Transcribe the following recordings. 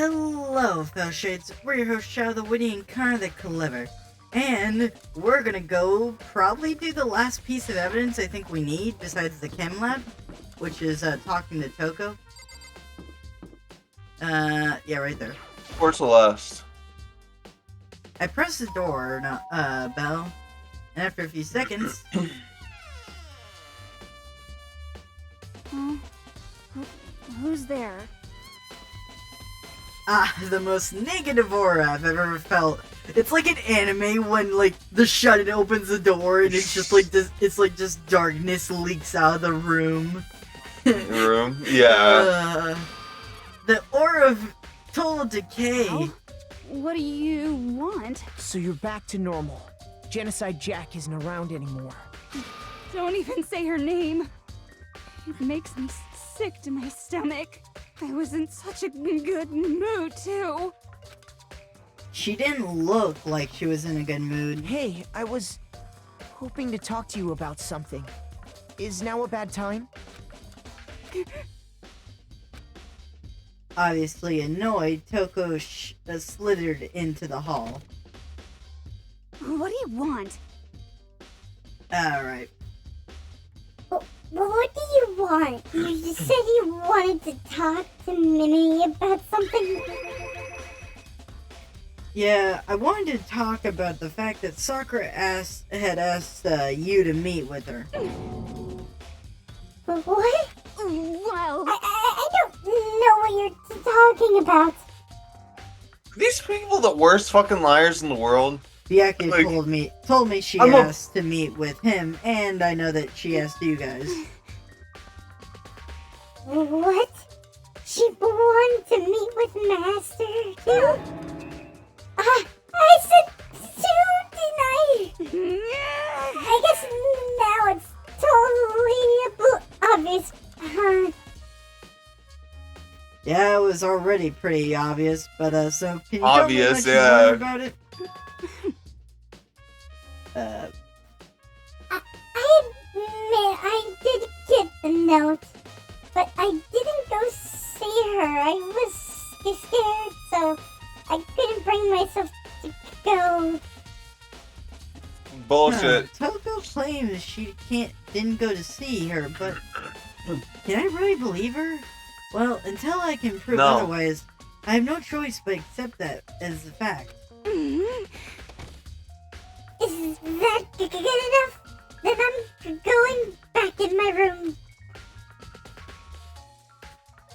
Hello, fellow shades. We're your host, Shadow the Witty and Connor the Clever. And we're gonna go probably do the last piece of evidence I think we need besides the chem lab, which is talking to Toko. Yeah, right there. Or Celeste. I pressed the door bell, and after a few seconds, Who's there? the most negative aura I've ever felt. It's like an anime when like the shut opens the door and it's just like this. It's like just darkness leaks out of the room. Yeah. The aura of total decay. Oh, what do you want? So you're back to normal. Genocide Jack isn't around anymore. Don't even say her name. It makes me sick to my stomach. I was in such a good mood, too. She didn't look like she was in a good mood. Hey, I was hoping to talk to you about something. Is now a bad time? Obviously annoyed, Toko slithered into the hall. What do you want? Alright. Well, what do you want? You just said you wanted to talk to Minnie about something. Yeah, I wanted to talk about the fact that Sakura had asked you to meet with her. But what? Well, I don't know what you're talking about. These people the worst fucking liars in the world. Byaki Like, told me she asked to meet with him, and I know that she asked you guys. What? She wanted to meet with Master too? I said soon, didn't I? I guess now it's totally obvious. Yeah, it was already pretty obvious, but so can you Obvious, tell me much more about it? I admit I did get the note, but I didn't go see her. I was scared, so I couldn't bring myself to go. Bullshit. Toko claims she didn't go to see her, but can I really believe her? Well, until I can prove No. otherwise, I have no choice but accept that as a fact. Is that good enough? Then I'm going back in my room.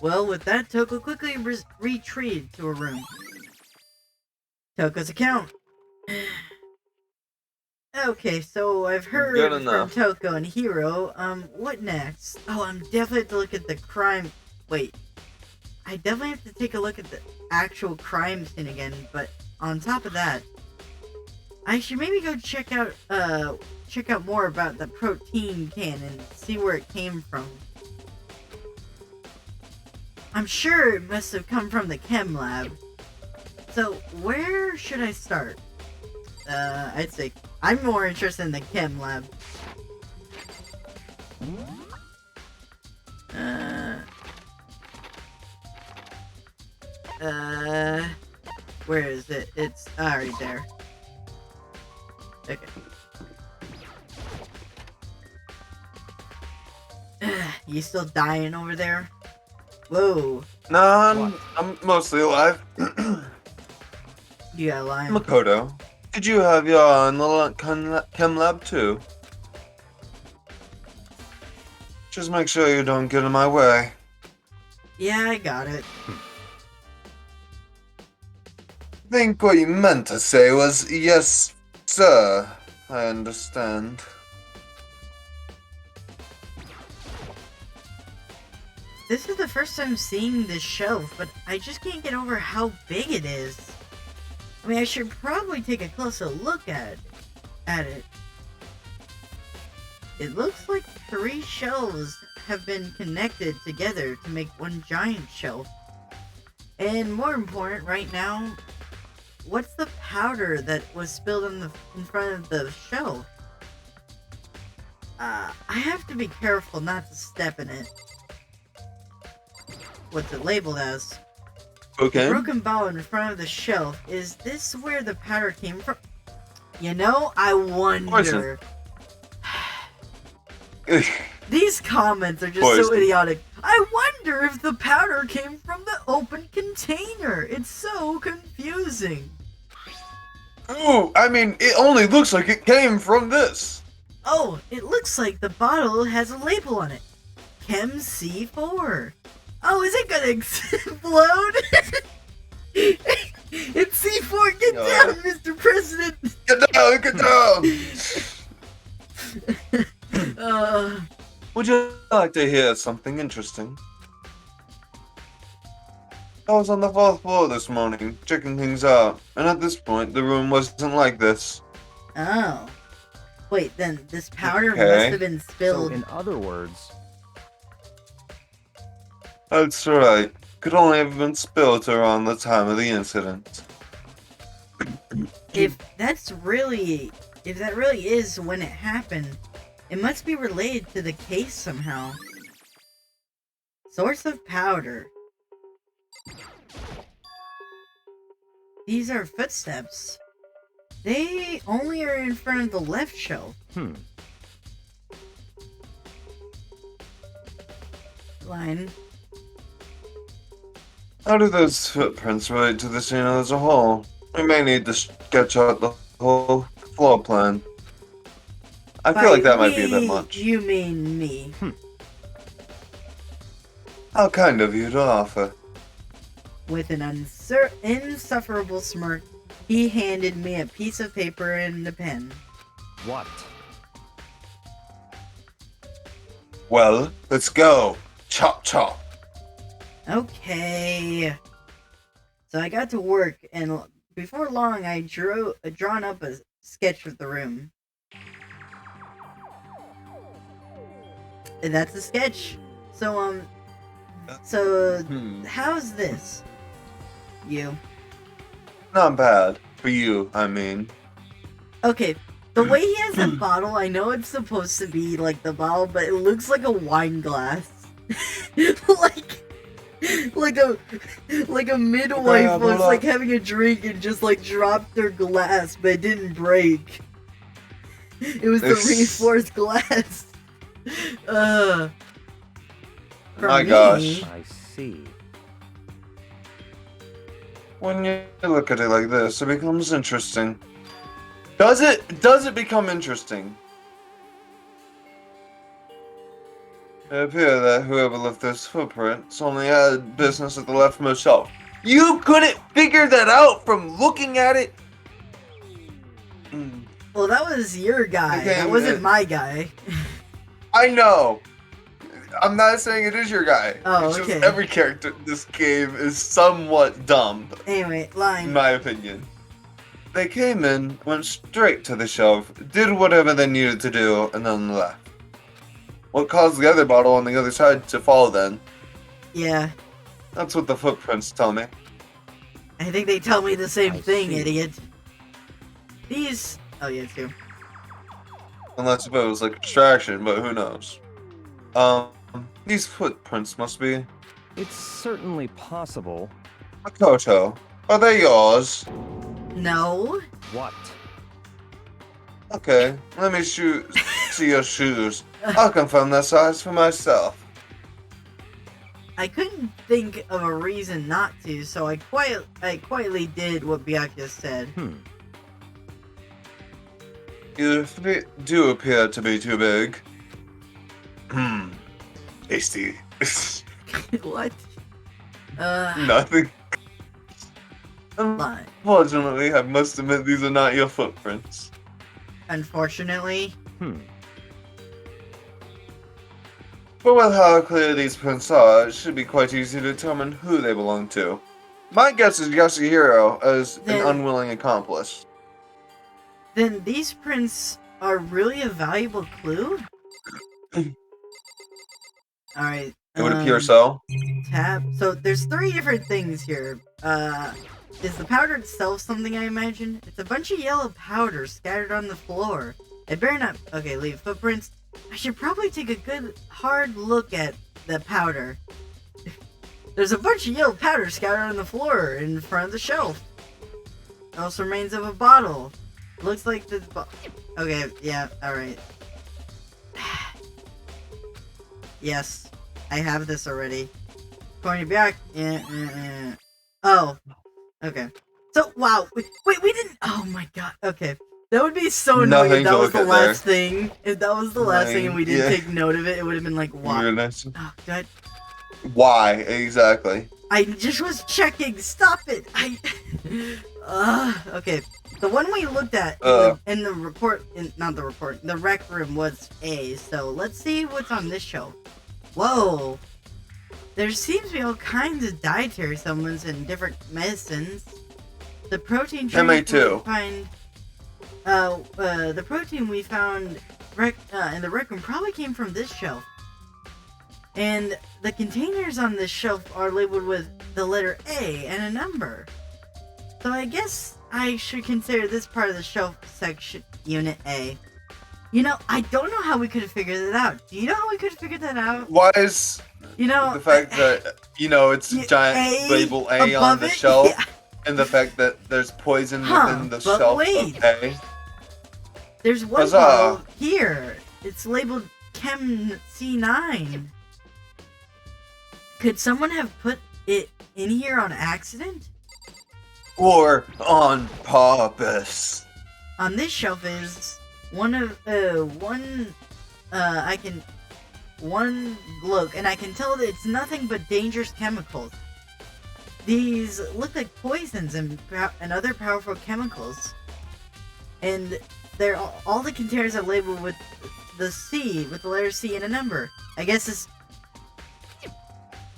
Well, with that, Toko quickly retreated to her room. Toko's account. Okay, so I've heard Good from enough. Toko and Hiro. What next? Oh, I'm definitely have to look at the crime. Wait, I definitely have to take a look at the actual crime scene again. But on top of that, I should maybe go check out more about the protein can and see where it came from. I'm sure it must have come from the chem lab. So where should I start? I'd say I'm more interested in the chem lab. Where is it? It's right there. Okay. You still dying over there? Whoa. Nah, I'm mostly alive. You got a line. Makoto, did you have your own little chem lab too? Just make sure you don't get in my way. Yeah, I got it. I think what you meant to say was, yes, sir. I understand. This is the first time seeing this shelf, but I just can't get over how big it is. I mean, I should probably take a closer look at it. It looks like 3 shelves have been connected together to make one giant shelf. And more important right now, what's the powder that was spilled in front of the shelf? I have to be careful not to step in it. What's it labeled as? Okay. broken bottle in front of the shelf. Is this where the powder came from? You know, I wonder. These comments are just so Poison. idiotic. I wonder if the powder came from the open container. It's so confusing. Ooh, I mean, it only looks like it came from this. Oh, it looks like the bottle has a label on it. Chem C4. Oh, is it gonna explode? It's C4. Get down, Mr. President. Get down, get down. Would you like to hear something interesting? I was on the 4th floor this morning, checking things out, and at this point, the room wasn't like this. Oh. Wait, then this powder Okay. must have been So, spilled. in other words, That's right. Could only have been spilled around the time of the incident. If that really is when it happened, it must be related to the case somehow. Source of powder. These are footsteps. They only are in front of the left shelf. Line. How do those footprints relate to the scene as a whole? We may need to sketch out the whole floor plan. I feel like that might be a bit much. You mean me. How kind of you to offer. With an insufferable smirk, he handed me a piece of paper and a pen. what? Well, let's go. Chop chop. Okay. So I got to work, and before long, I drawn up a sketch of the room. And that's a sketch. So how's this? You. Not bad. For you, I mean. Okay, the way he has a bottle, I know it's supposed to be like the bottle, but it looks like a wine glass. like a midwife was like having a drink and just like dropped their glass, but it didn't break. It was the reinforced glass. For My me, gosh. I see. When you look at it like this, it becomes interesting. Does it become interesting? It appears that whoever left those footprints only had business at the leftmost shelf. You couldn't figure that out from looking at it? well, that was your guy. Okay, That wasn't my guy. I know. I'm not saying it is your guy. Oh, it's okay. just every character in this game is somewhat dumb, Anyway, in line. my opinion. They came in, went straight to the shelf, did whatever they needed to do, and then left. What caused the other bottle on the other side to fall then? Yeah, That's what the footprints tell me. I think they tell me the same I thing, see. idiot. These. Oh yeah, too. Unless if it was like a distraction, but who knows. These footprints must be It's certainly possible. Makoto. Are they yours? No. What? Okay, let me see your shoes. I'll confirm their size for myself. I couldn't think of a reason not to, so I quietly did what Byakuya said. You do appear to be too big. Tasty. What? Nothing. Lie. Unfortunately, I must admit these are not your footprints. Unfortunately. But with how clear these prints are, it should be quite easy to determine who they belong to. My guess is Yasuhiro as Then- an unwilling accomplice. Then these prints are really a valuable clue? Alright. It would appear so. Tab. So there's 3 different things here. Is the powder itself something I imagine? It's a bunch of yellow powder scattered on the floor. I better not. Okay, leave footprints. I should probably take a good hard look at the powder. There's a bunch of yellow powder scattered on the floor in front of the shelf. Also remains of a bottle. Looks like the okay, yeah, alright. Yes, I have this already. Corny back. Oh, okay. So, wow. Wait, we didn't. Oh my god. Okay. That would be so annoying if Nothing that to was the look at last there. thing. If that was the last thing and we didn't Yeah. take note of it, it would have been like, wow. Weirdness. Oh, god. Why exactly? I just was checking. Stop it. Okay. The one we looked at in the report, not the report, the rec room was A. So let's see what's on this shelf. Whoa. There seems to be all kinds of dietary supplements and different medicines. The protein drink MA2. we find, the protein we found in the rec room probably came from this shelf. And the containers on this shelf are labeled with the letter A and a number. So I guess I should consider this part of the shelf section Unit A. You know, I don't know how we could have figured that out. Do you know how we could have figured that out? Why is You know, the fact that it's giant A label A on above the it? shelf, Yeah. and the fact that there's poison Huh, within the but shelf wait. of A? There's one Huzzah. bottle here. It's labeled Chem C9. Could someone have put it in here on accident? Or on purpose? On this shelf is one look, and I can tell that it's nothing but dangerous chemicals. These look like poisons and other powerful chemicals. And they're all the containers are labeled with the letter C and a number. I guess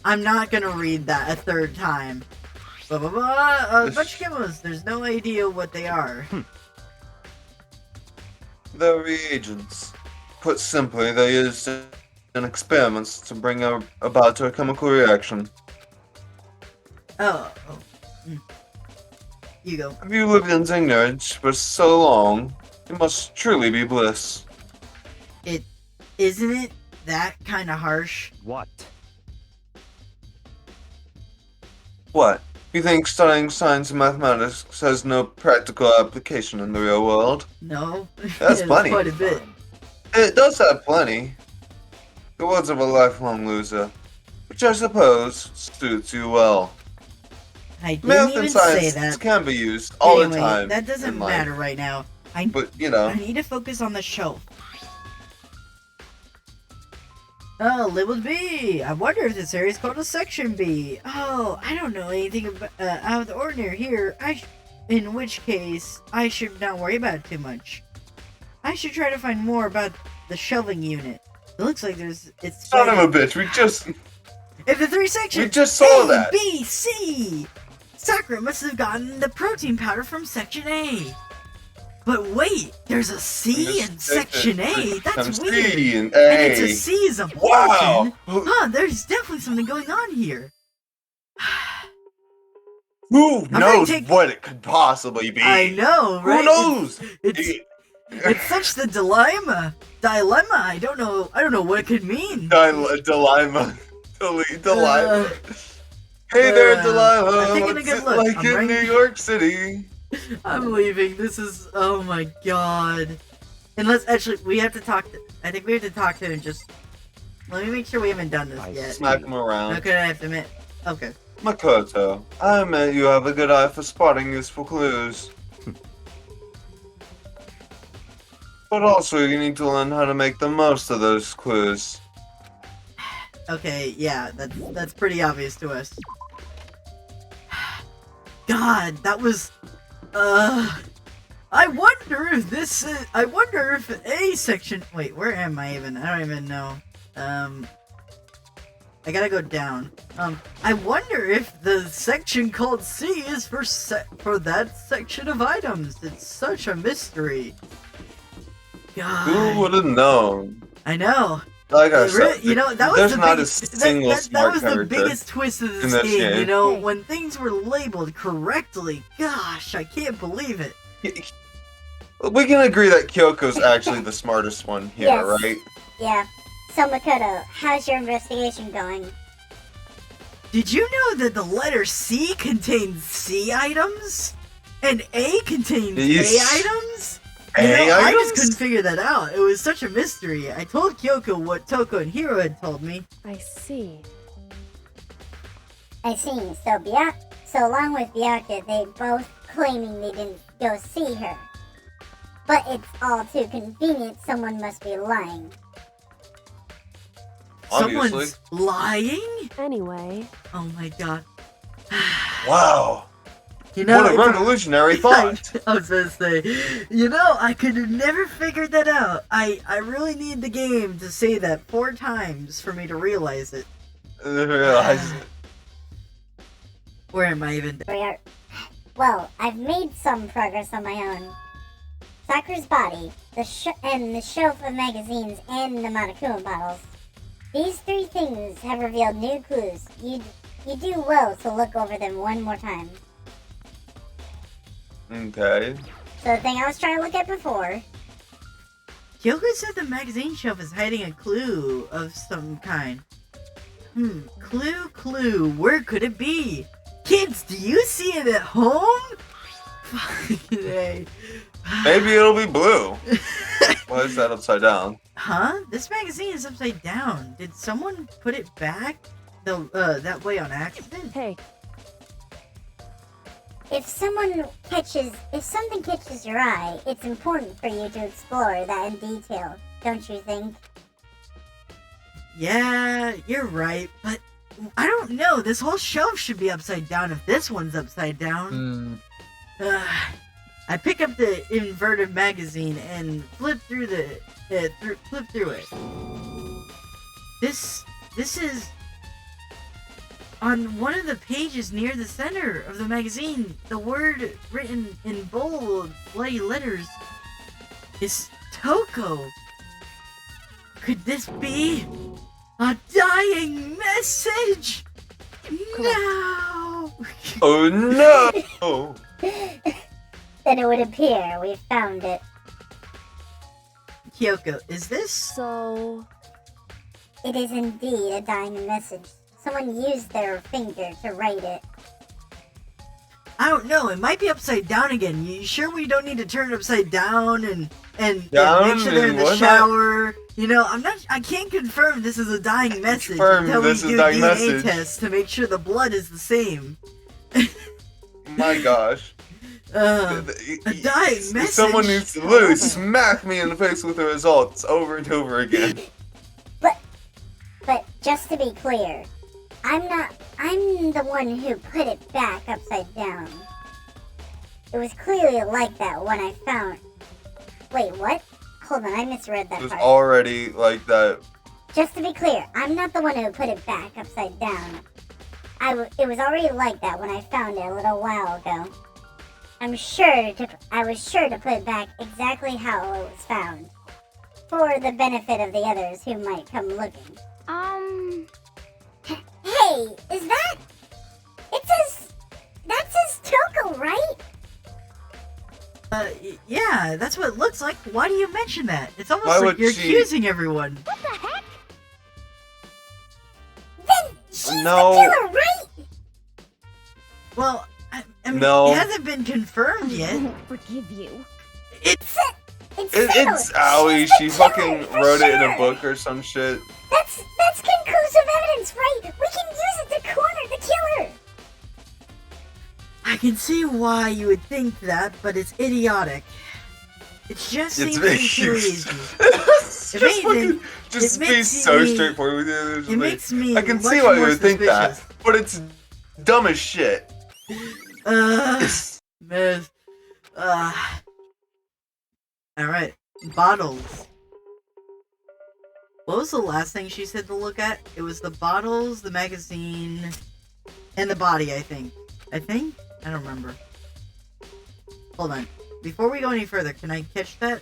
I'm not gonna read that a third time. Blah blah blah. A bunch of chemicals. There's no idea what they are. The reagents. Put simply, they used in experiments to bring about a chemical reaction. Oh. You go. Have you lived in ignorance for so long? It must truly be bliss. Isn't it that kind of harsh? What? What? You think studying science and mathematics has no practical application in the real world? No. That's It's funny. quite a bit. It does have plenty. The words of a lifelong loser, which I suppose suits you well. I didn't Math even and say science that. can be used all Anyway, the time. that doesn't in life. matter right now. I But, need to focus on the shelf. Oh, labeled B. I wonder if this area is called a section B. Oh, I don't know anything about, out of the ordinary here. In which case, I should not worry about it too much. I should try to find more about the shelving unit. It looks like it's. Son of a bitch, we just If the three sections. saw A, that. B, C. Sakura must have gotten the protein powder from section A. But wait, there's a C in section A. That's weird. C and And it's a A. C is a poison. Wow. Huh, there's definitely something going on here. Who gonna knows take- what it could possibly be? I know, right? Who knows? It's such the dilemma. I don't know what it could mean. Delilah. Delilah. Hey there, Delilah. I'm taking a What's good it look. like I'm in bringing- New York City? I'm leaving. This is, oh my god. And we have to talk I think we have to talk to him just, let me make sure we haven't done this I yet. Smack him around. Okay, I have to admit. Okay. Makoto, I admit you have a good eye for spotting useful clues. But also you need to learn how to make the most of those clues. Okay, yeah, that's pretty obvious to us. God, that was, I wonder if A section, wait, where am I even? I don't even know. I gotta go down. I wonder if the section called C is for that section of items. It's such a mystery. God. Who would have known? I know. Like I It really- said, you know, that was there's the not biggest, a single that smart was the character biggest twist of in this this game, you game. know, when things were labeled correctly. Gosh, I can't believe it. We can agree that Kyoko's actually the smartest one here, Yes. right? Yeah. So Makoto, how's your investigation going? Did you know that the letter C contains C items? And A contains Yes. A items? A You know, I just items? couldn't figure that out. It was such a mystery. I told Kyoko what Toko and Hiro had told me. I see. I see. So along with Byakuya, they both claiming they didn't go see her. But it's all too convenient. Someone must be lying. Obviously. Someone's lying? Anyway, Oh my god. Wow. You know, What a it's revolutionary thought. I was gonna say, you know, I could have never figured that out. I really need the game to say that 4 times for me to realize it. Realize it. Where am I even? Well, I've made some progress on my own. Sakura's body, and the shelf of magazines, and the Monokuma bottles. These 3 things have revealed new clues. You do well to look over them one more time. Okay. So the thing I was trying to look at before, Kyoko said the magazine shelf is hiding a clue of some kind. Clue. Where could it be? Kids, do you see it at home? Fucking A. Maybe it'll be blue. Why is that upside down? Huh? This magazine is upside down. Did someone put it back that way on accident? hey, if something catches your eye, it's important for you to explore that in detail, don't you think? Yeah, you're right, but I don't know. This whole shelf should be upside down if this one's upside down. I pick up the inverted magazine and flip through it. This is on one of the pages near the center of the magazine. The word written in bold, bloody letters is Toko. Could this be a dying message? No. Oh no! Then it would appear we found it. Kyoko, is this? so... It is indeed a dying message. Someone used their finger to write it. I don't know. It might be upside down again. You sure we don't need to turn it upside down and Down make sure they're in and the whatnot? shower? You know, I can't confirm this is a dying message Confirm until we this is do a dying DNA message. tests to make sure the blood is the same. My gosh. A dying message. Someone needs to literally smack me in the face with the results over and over again. But just to be clear, I'm the one who put it back upside down. It was clearly like that when I found... Wait, what? Hold on, I misread It that was part. already like that. Just to be clear, I'm not the one who put it back upside down. It was already like that when I found it a little while ago. I was sure to put it back exactly how it was found. For the benefit of the others who might come looking. Hey, is that... That says Toko, right? Yeah, that's what it looks like. Why do you mention that? It's almost Why like would you're she- accusing everyone. What the heck? Then she's No. the killer, right? Well, I mean, No. it hasn't been confirmed I yet. won't forgive you. It's It's It's settled. Owie, She's the she killer, fucking for wrote it in a sure. book or some shit. That's conclusive evidence, right? We can use it to corner the killer. I can see why you would think that, but it's idiotic. It just It's seems very too easy. just It makes fucking, just it be makes so me- straightforward with it. It's It like, makes me I can much see why you more would think that, suspicious. but it's dumb as shit. Miss. Alright. Bottles. What was the last thing she said to look at? It was the bottles, the magazine, and the body, I think. I don't remember. Hold on. Before we go any further, can I catch that?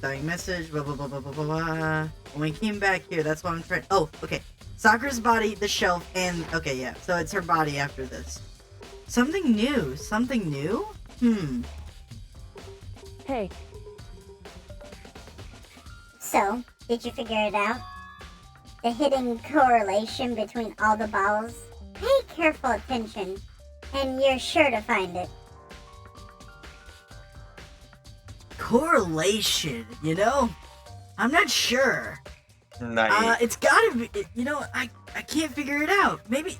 Dying message, blah blah blah blah blah blah blah. When we came back here, that's what I'm trying. Oh, okay. Sakura's body, the shelf, and okay, yeah. So it's her body after this. Something new. Something new? Hey, So, did you figure it out? the hidden correlation between all the bottles? Pay careful attention, and you're sure to find it. Correlation, you know? I'm not sure. Nice. It's gotta be, I can't figure it out. Maybe,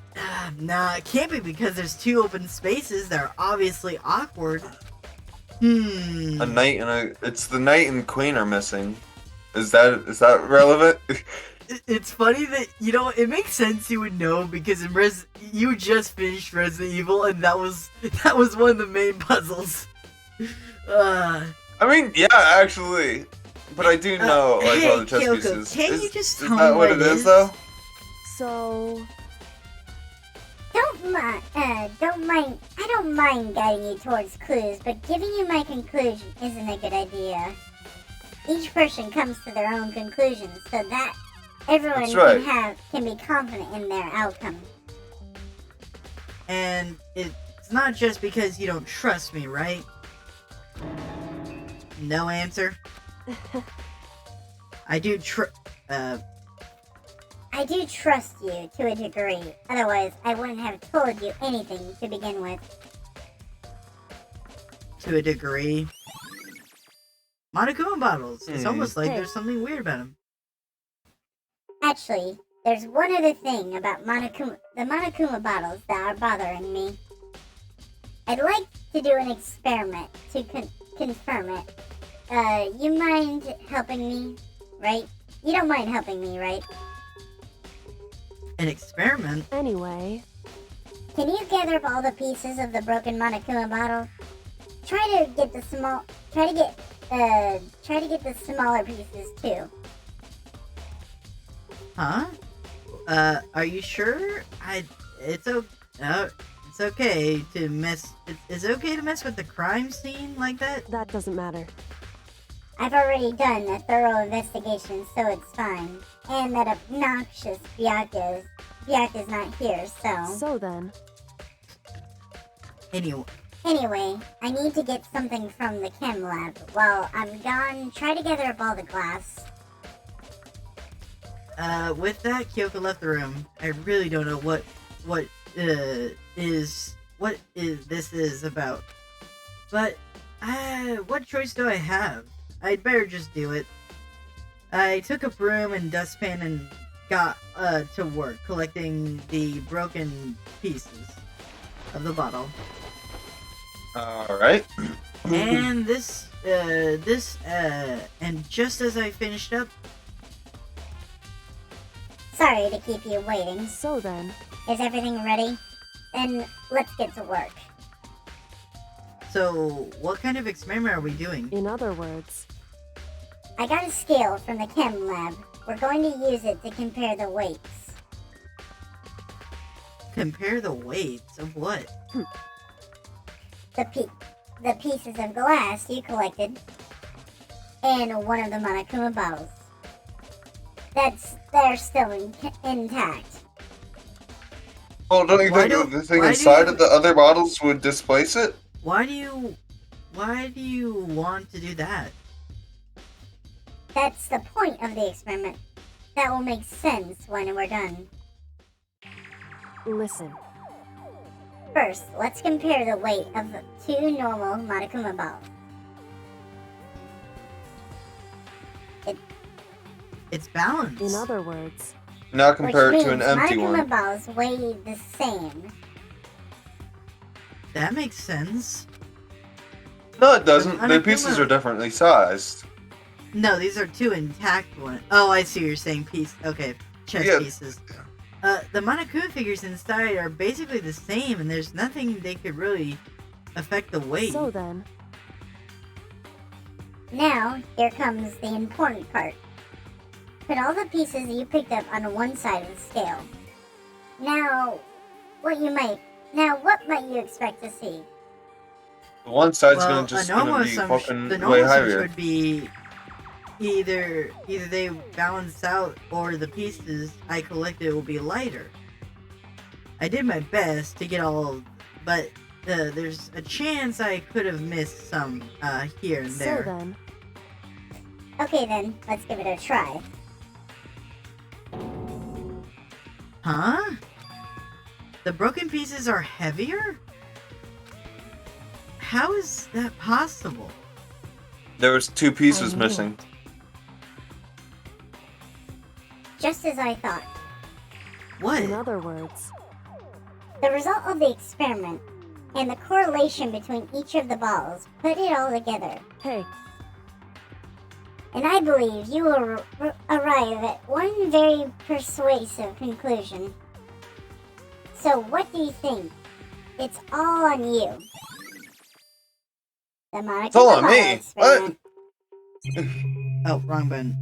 nah, it can't be because there's two open spaces that are obviously awkward. A knight and it's the knight and queen are missing. Is that relevant? It's funny that, it makes sense you would know because you just finished Resident Evil and that was one of the main puzzles. I mean, yeah, actually. But I do know, hey, all the chess Kyoko, pieces. Can't you just is tell that me what it is, though? So, I don't mind guiding you towards clues, but giving you my conclusion isn't a good idea. Each person comes to their own conclusions, so that everyone That's right. can be confident in their outcome. And it's not just because you don't trust me, right? No answer? I do trust you to a degree. Otherwise, I wouldn't have told you anything to begin with. To a degree? Monokuma bottles. It's almost like there's something weird about them. Actually, there's one other thing about the Monokuma bottles that are bothering me. I'd like to do an experiment to confirm it. You mind helping me, right? You don't mind helping me, right? An experiment? anyway, Can you gather up all the pieces of the broken Monokuma bottle? Try to get the smaller pieces too. Huh? Are you sure? It's okay to mess. It's okay to mess with the crime scene like that? that doesn't matter. I've already done a thorough investigation, so it's fine. And that obnoxious Byaku's not here, so... So then, Anyway, I need to get something from the chem lab. While I'm gone, try to gather up all the glass. With that, Kyoko left the room. I really don't know what this is about. But, what choice do I have? I'd better just do it. I took a broom and dustpan and got to work collecting the broken pieces of the bottle. Alright. And and just as I finished up... Sorry to keep you waiting. so then, Is everything ready? Then let's get to work. So, what kind of experiment are we doing? in other words, I got a scale from the chem lab. We're going to use it to compare the weights. Compare the weights of what? The pieces of glass you collected, and one of the Monokuma bottles. They're still intact. Well, don't you think the thing inside of the other bottles would displace it? Why do you want to do that? That's the point of the experiment. That will make sense when we're done. listen, First, let's compare the weight of the two normal Monokuma bottles. It's balanced. in other words, Now compare Which it to an means empty Monokuma one. bottles weigh the same. That makes sense. No, it doesn't. The Monokuma- pieces are differently sized. No, these are two intact ones. Oh, I see what you're saying. Chess Yeah. pieces. The Monokuma figures inside are basically the same, and there's nothing they could really affect the weight. so then, Now, here comes the important part. Put all the pieces you picked up on one side of the scale. Now, what might you expect to see? The one side's Well, gonna just gonna be the fucking normal way assumption heavier. would be either they balance out or the pieces I collected will be lighter. I did my best to get all, but there's a chance I could have missed some here and so there. then, Okay then, let's give it a try. Huh? The broken pieces are heavier? How is that possible? There was 2 pieces I knew missing. it. Just as I thought. What? In other words, The result of the experiment and the correlation between each of the balls put it all together. hey, And I believe you will arrive at one very persuasive conclusion. So what do you think? It's all on you. The Monica It's all on Makoto me. What? experiment. Oh, wrong button.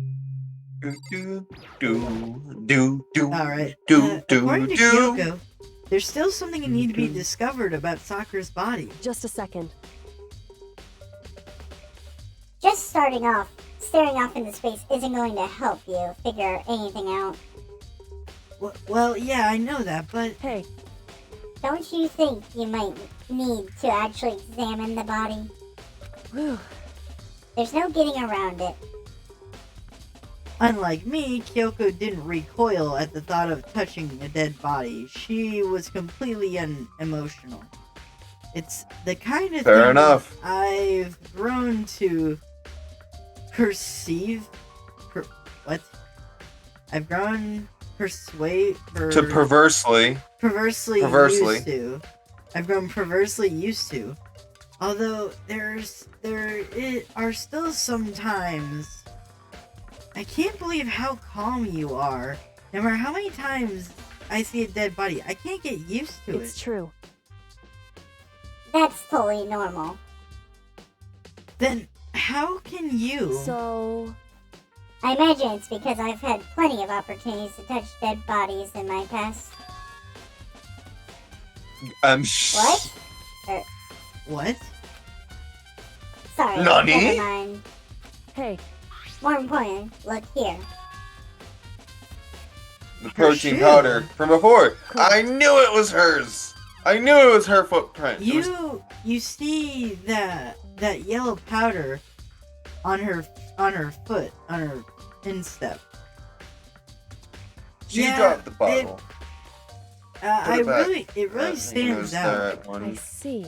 Alright. According to Kyoko, there's still something that needs to be discovered about Sakura's body. just a second. Just staring off into space isn't going to help you figure anything out. Well, yeah, I know that, but Hey, Don't you think you might need to actually examine the body? whew. There's no getting around it. unlike me, Kyoko didn't recoil at the thought of touching a dead body. She was completely unemotional. It's the kind of Fair thing enough. I've grown to perceive. What? I've grown To perversely. perversely used to. I've grown perversely used to. Although there are still some times. I can't believe how calm you are. No matter how many times I see a dead body, I can't get used to It's it. true. That's totally normal. Then how can you? So, I imagine it's because I've had plenty of opportunities to touch dead bodies in my past. What? What? Sorry, Nani? never mind. hey, More important, look here. The protein shoe. powder from before. Cool. I knew it was hers. I knew it was her footprint. It was- You see that yellow powder on her foot, on her instep. she yeah, dropped the bottle. It back. really stands out. I see.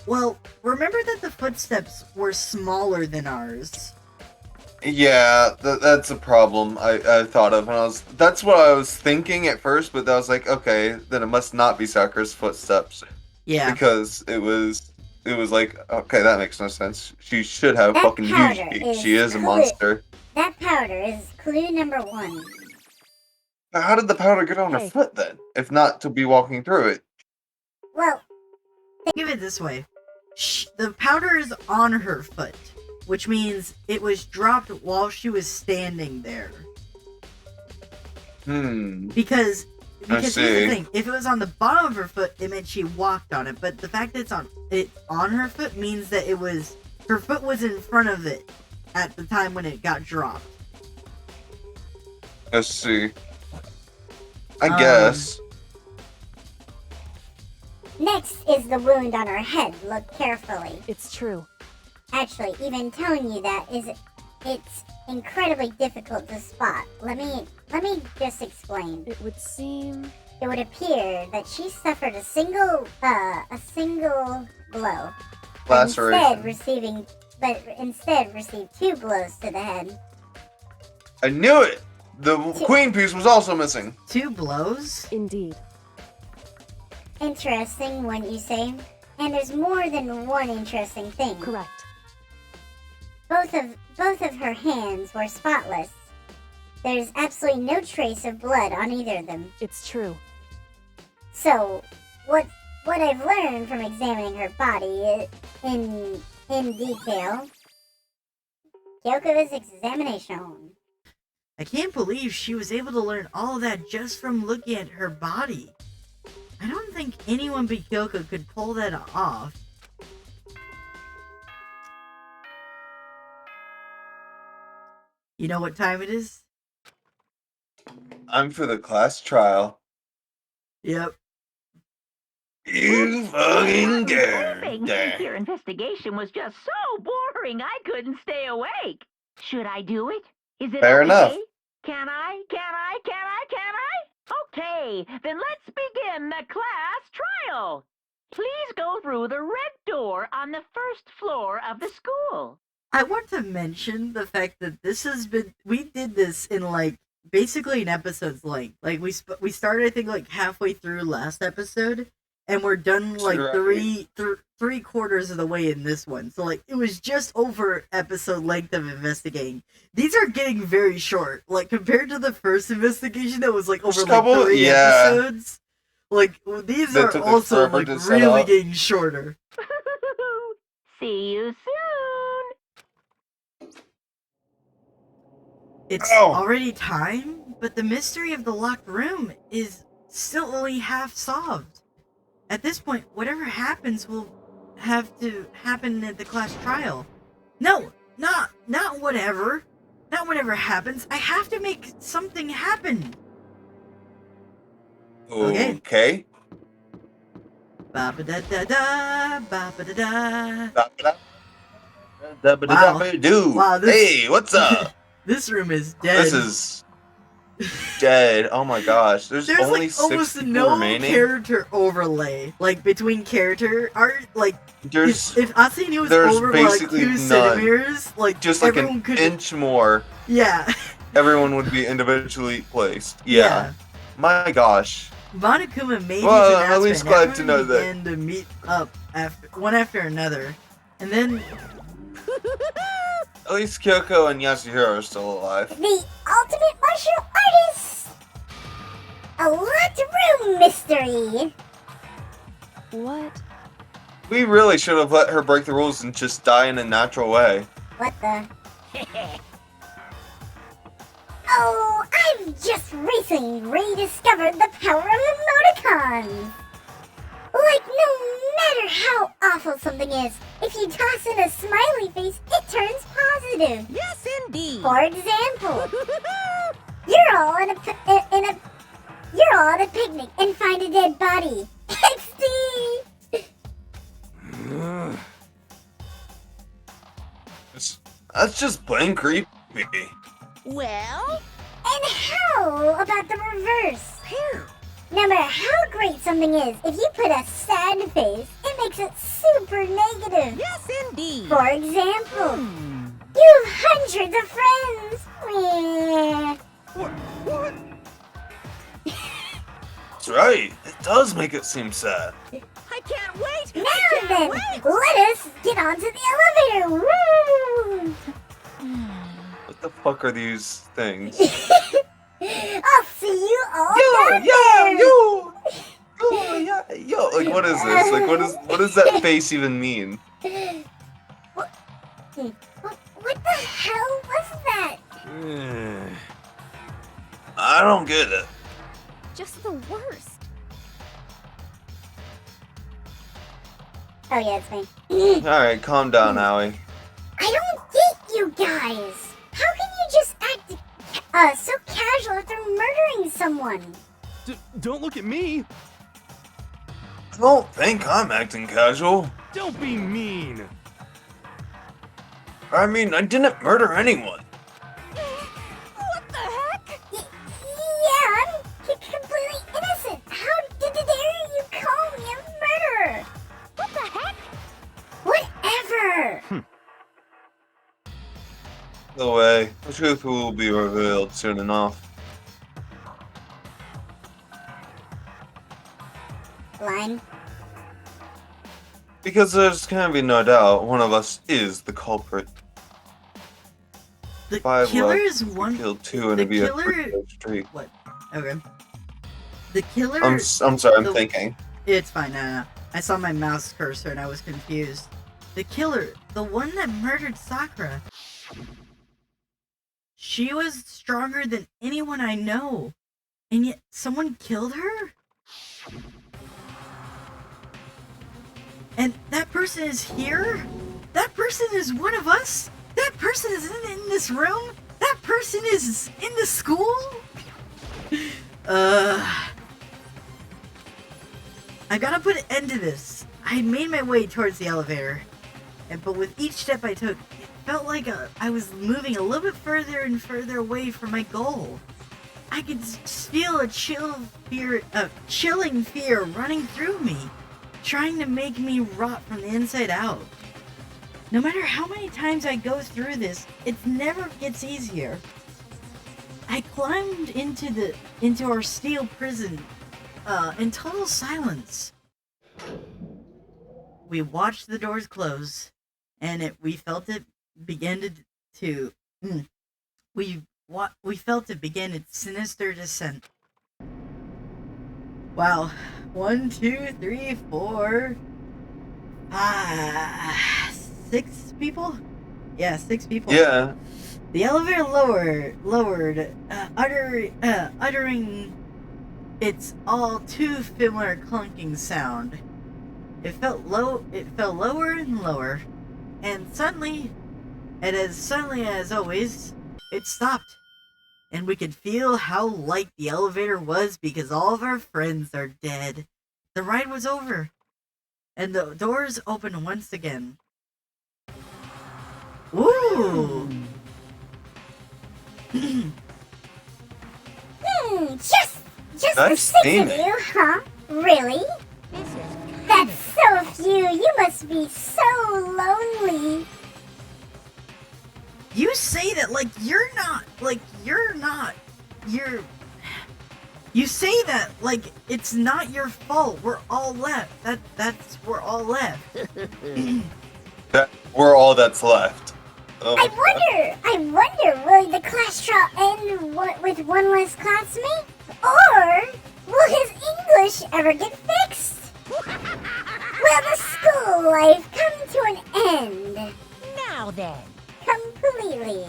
Well, remember that the footsteps were smaller than ours. Yeah, that's a problem I thought of, and that's what I was thinking at first, but I was like, okay, then it must not be Sakura's footsteps Yeah. because it was like, okay, that makes no sense. She should have That fucking powder used. is She is a clear. monster. That powder is clue number 1. How did the powder get on her Hey. foot then, if not to be walking through it? Well, Think of it this way. The powder is on her foot, which means it was dropped while she was standing there. Because here's the see. thing, if it was on the bottom of her foot, it meant she walked on it. But the fact that it's on her foot means that her foot was in front of it at the time when it got dropped. Let's see. I guess. next is the wound on her head. Look carefully. It's true. Actually, even telling you that it's incredibly difficult to spot. Let me just explain. It would seem. It would appear that she suffered a single blow. Laceration. Instead received 2 blows to the head. I knew it! The queen piece was also missing. 2 blows? Indeed. Interesting, wouldn't you say? And there's more than one interesting thing. Correct. Both of her hands were spotless. There's absolutely no trace of blood on either of them. It's true. So, what I've learned from examining her body in detail, Kyoko's examination. I can't believe she was able to learn all of that just from looking at her body. I don't think anyone but Kyoko could pull that off. You know what time it is? I'm for the class trial. Yep. You fucking Thing dare. since your investigation was just so boring I couldn't stay awake. Should I do it? Is it Fair okay? enough. Can I? Can I? Can I? Can I? Okay, then let's begin the class trial. Please go through the red door on the first floor of the school. I want to mention the fact that we did this in like basically an episode's length. Like we started I think like halfway through last episode, and we're done like Right. three quarters of the way in this one. So like it was just over episode length of investigating. These are getting very short, like compared to the first investigation that was like over First like couple, 3 yeah. episodes. Like these That are took also forever like to set really up. getting shorter. See you soon. It's Ow. already time, but the mystery of the locked room is still only half solved. At this point, whatever happens will have to happen at the class trial. No, not whatever. Not whatever happens. I have to make something happen. Okay. Ba-ba-da-da-da, ba-ba-da-da. Dude. Wow, this- Hey, what's up? This room is dead. This is dead. Oh my gosh. There's only like 6 almost people no remaining. character overlay, like between character art. Like There's if Asini was there's over by like basically 2 none. centimeters, like just like everyone an could. inch more. Yeah, Everyone would be individually placed. Yeah. My gosh. Monokuma made Well, his I'm at least announcement, glad to everyone know that. began to meet up one after another, and then At least Kyoko and Yasuhiro are still alive. The ultimate martial artist! A locked room mystery! What? We really should have let her break the rules and just die in a natural way. What the? Oh, I've just recently rediscovered the power of emoticons! Like, no matter how awful something is, if you toss in a smiley face, it turns positive. Yes, indeed. For example, you're all at a picnic and find a dead body. XD! That's just plain creepy. Well, And how about the reverse? here. No matter how great something is, if you put a sad face, it makes it super negative. Yes, indeed. For example, you have hundreds of friends. Meh. What? That's right. It does make it seem sad. I can't wait. Now then, let us get onto the elevator. Woo! What the fuck are these things? I'll see you all Yo, down yeah, there. yo. Like, what is this? Like, what does that face even mean? What the hell was that? I don't get it. Just the worst. Oh yeah, it's me. Alright, calm down, Howie. I don't get you guys. How can you just act so casual after murdering someone? Don't look at me. I don't think I'm acting casual. Don't be mean. I mean, I didn't murder anyone. What the heck? Yeah, I'm completely innocent. How dare you call me a murderer? What the heck? Whatever. No way. The truth will be revealed soon enough. Line. Because there's can be no doubt one of us is the culprit. the 5 killer left. is one. Killed 2 and the it'd be a killer- 3-day streak. What? Okay. The killer. I'm sorry, I'm the- thinking. It's fine. No. I saw my mouse cursor and I was confused. The killer, the one that murdered Sakura. She was stronger than anyone I know, and yet someone killed her. And that person is here? That person is one of us? That person is in this room? That person is in the school? I gotta put an end to this. I had made my way towards the elevator, but with each step I took, it felt like I was moving a little bit further and further away from my goal. I could feel a chilling fear running through me, trying to make me rot from the inside out. No matter how many times I go through this, it never gets easier. I climbed into our steel prison in total silence. We watched the doors close, and we felt it begin we felt it begin its sinister descent. Wow. 1, 2, 3, 4, 5, 6 people? Yeah, 6 people. Yeah. The elevator lowered, uttering its all too familiar clunking sound. It fell lower and lower, and suddenly, and as suddenly as always, it stopped. And we could feel how light the elevator was because all of our friends are dead. The ride was over, and the doors opened once again. Ooh! Just the Nice 6 of theming. you, huh? Really? That's so few. You must be so lonely. You say that you say that like it's not your fault. We're all left. We're all left. We're all that's left. Oh. I wonder, will the class trial end with one less classmate? Or will his English ever get fixed? Will the school life come to an end? Now then. Completely.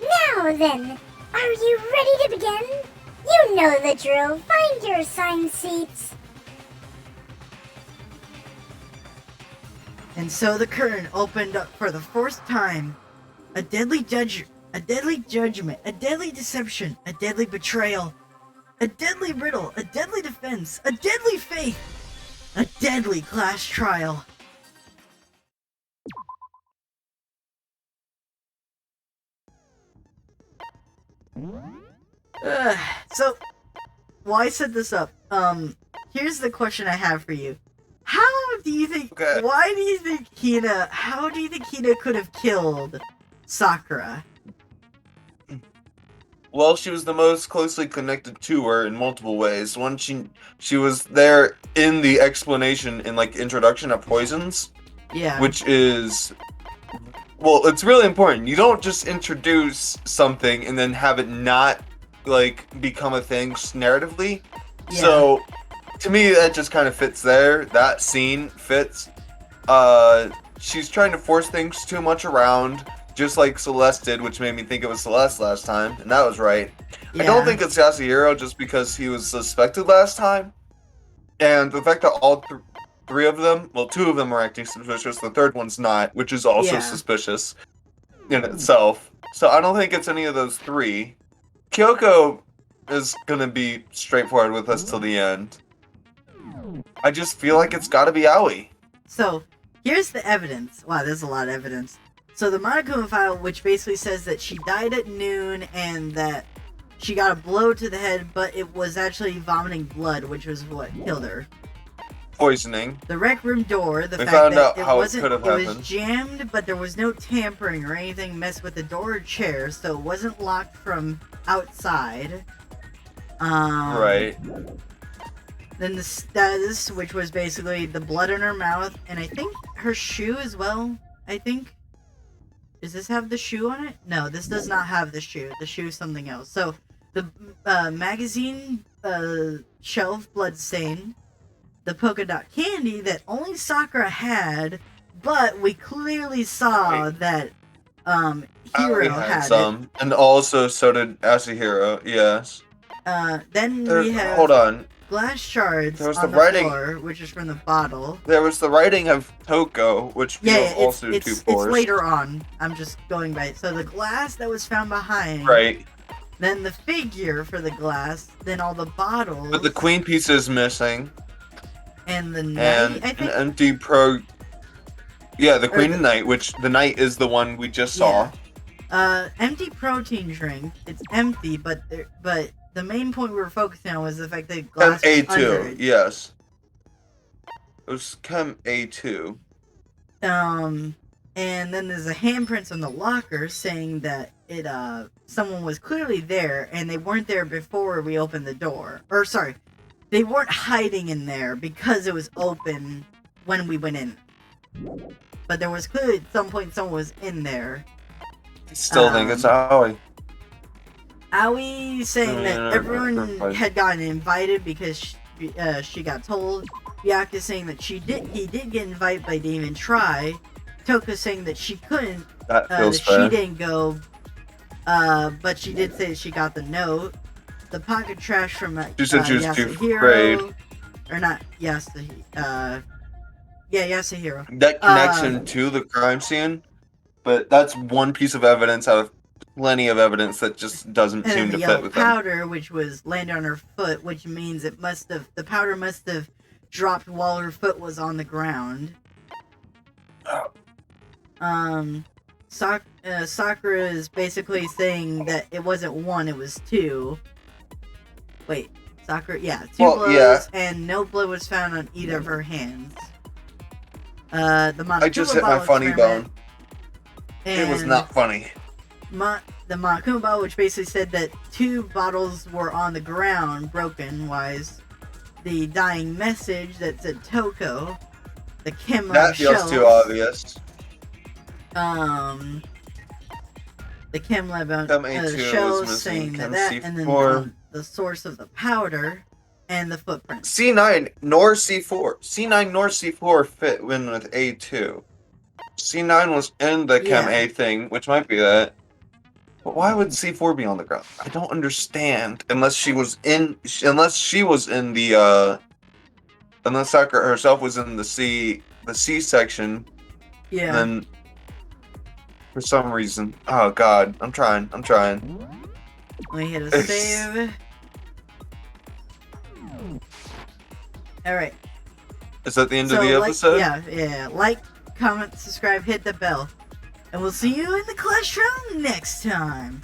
Now then, are you ready to begin? You know the drill. Find your assigned seats. And so the curtain opened up for the first time. A deadly judgment, a deadly deception, a deadly betrayal, a deadly riddle, a deadly defense, a deadly faith, a deadly class trial. So, I set this up. Here's the question I have for you. How do you think, Okay. how do you think Hina could have killed Sakura? Well, she was the most closely connected to her in multiple ways. One, she was there in the explanation in like introduction of poisons, Yeah. which is, well, it's really important. You don't just introduce something and then have it not like become a thing narratively. Yeah. So to me, that just kind of fits there. That scene fits. She's trying to force things too much around, just like Celeste did, which made me think it was Celeste last time, and that was right. I don't think it's Yasuhiro just because he was suspected last time. And the fact that all three of them, well, 2 of them are acting suspicious, the third one's not, which is also suspicious in itself. So I don't think it's any of those 3. Kyoko is gonna be straightforward with us till the end. I just feel like it's gotta be Aoi. So, here's the evidence. Wow, there's a lot of evidence. So the Monokuma file, which basically says that she died at noon and that she got a blow to the head, but it was actually vomiting blood, which was what killed her. Poisoning. The rec room door, the We fact found that out it how it wasn't, could have it was happened. jammed, but there was no tampering or anything messed with the door or chair, so it wasn't locked from outside. Right. Then the status, which was basically the blood in her mouth, and I think her shoe as well, I think. Does this have the shoe on it? No, this does not have the shoe. The shoe is something else. So, the magazine shelf bloodstain, the polka dot candy that only Sakura had, but we clearly saw that Aoi Hiro had had some, and also so did Yasuhiro, yes. it. Then we have Hold on. glass shards There was on the the writing- floor, which is from the bottle. There was the writing of Toko, which feels also too it's forced. later on. I'm just going by. So the glass that was found behind. Right. Then the figure for the glass. Then all the bottles. But the queen piece is missing. And the knight, And I an think. empty Yeah, the queen the- and knight, which the knight is the one we just saw. Empty protein drink. It's empty, but the main point we were focusing on was the fact that Chem glass was under A2, it. yes. It was Chem A2. And then there's a handprints on the locker saying that someone was clearly there, and they weren't there before we opened the door. Or sorry, they weren't hiding in there because it was open when we went in. But there was clearly at some point someone was in there. I still think it's Aoi. Aoi saying that Yeah, everyone had gotten invited because she got told. Yaka saying that he did get invited but didn't even try. Toka saying that she couldn't, That feels that fair. she didn't go, but she did say she got the note. The pocket trash from She said she was too Yasuhiro, afraid. or not Yasuhiro, Yasuhiro. That connection to the crime scene, but that's one piece of evidence out of plenty of evidence that just doesn't And then seem the to yellow fit with them. powder, which was landed on her foot, which means the powder must have dropped while her foot was on the ground. Sakura is basically saying that it wasn't one, it was two. Wait, Sakura, yeah, two blows, yeah. and no blood was found on either of her hands. The I just Monokuma hit my bottle funny experiment, bone. It was and not funny. the Monokuma bottle, which basically said that two bottles were on the ground, broken, wise. The dying message that said Toko. The camera That feels too obvious. The chem lab on Chem the A2 is shelves missing, saying Chem that, and then C4. the source of the powder and the footprints. C9 nor C4. C9 nor C4 fit in with A2. C9 was in the Chem Yeah. A thing, which might be that. But why would C4 be on the ground? I don't understand. Unless she was in the unless Sakura herself was in the C section, Yeah. and then for some reason, oh god, I'm trying. We hit a save. Alright. Is that the end So, of the episode? yeah. Like, comment, subscribe, hit the bell. And we'll see you in the classroom next time.